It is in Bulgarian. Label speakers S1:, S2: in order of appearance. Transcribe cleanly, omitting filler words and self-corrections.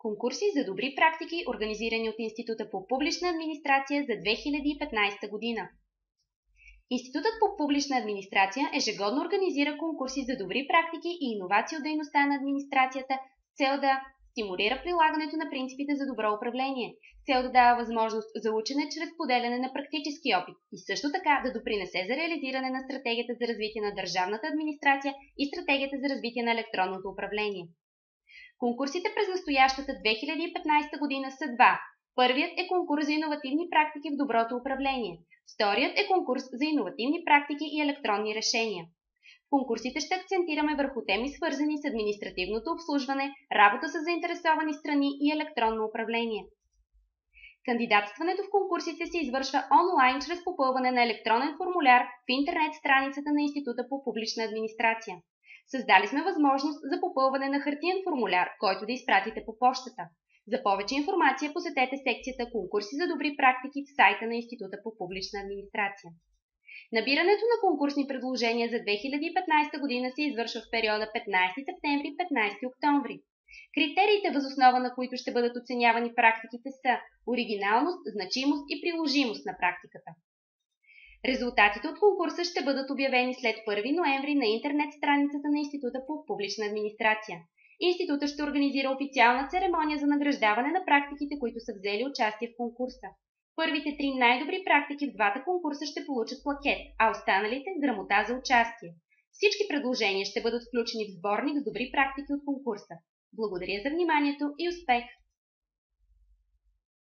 S1: Конкурси за добри практики, организирани от Института по публична администрация за 2015 година. Институтът по публична администрация ежегодно организира конкурси за добри практики и иновации от дейността на администрацията с цел да стимулира прилагането на принципите за добро управление, с цел да дава възможност за учене чрез поделяне на практически опит и също така да допринесе за реализиране на стратегията за развитие на държавната администрация и стратегията за развитие на електронното управление. Конкурсите през настоящата 2015 година са два. Първият е конкурс за иновативни практики в доброто управление. Вторият е конкурс за иновативни практики и електронни решения. В конкурсите ще акцентираме върху теми, свързани с административното обслужване, работа с заинтересовани страни и електронно управление. Кандидатстването в конкурсите се извършва онлайн чрез попълване на електронен формуляр в интернет страницата на Института по публична администрация. Създали сме възможност за попълване на хартиен формуляр, който да изпратите по пощата. За повече информация посетете секцията Конкурси за добри практики в сайта на Института по публична администрация. Набирането на конкурсни предложения за 2015 година се извършва в периода 15 септември – 15 октомври. Критериите, въз основа на които ще бъдат оценявани практиките, са оригиналност, значимост и приложимост на практиката. Резултатите от конкурса ще бъдат обявени след 1 ноември на интернет страницата на Института по публична администрация. Институтът ще организира официална церемония за награждаване на практиките, които са взели участие в конкурса. Първите 3 най-добри практики в двата конкурса ще получат плакет, а останалите – грамота за участие. Всички предложения ще бъдат включени в сборник с добри практики от конкурса. Благодаря за вниманието и успех!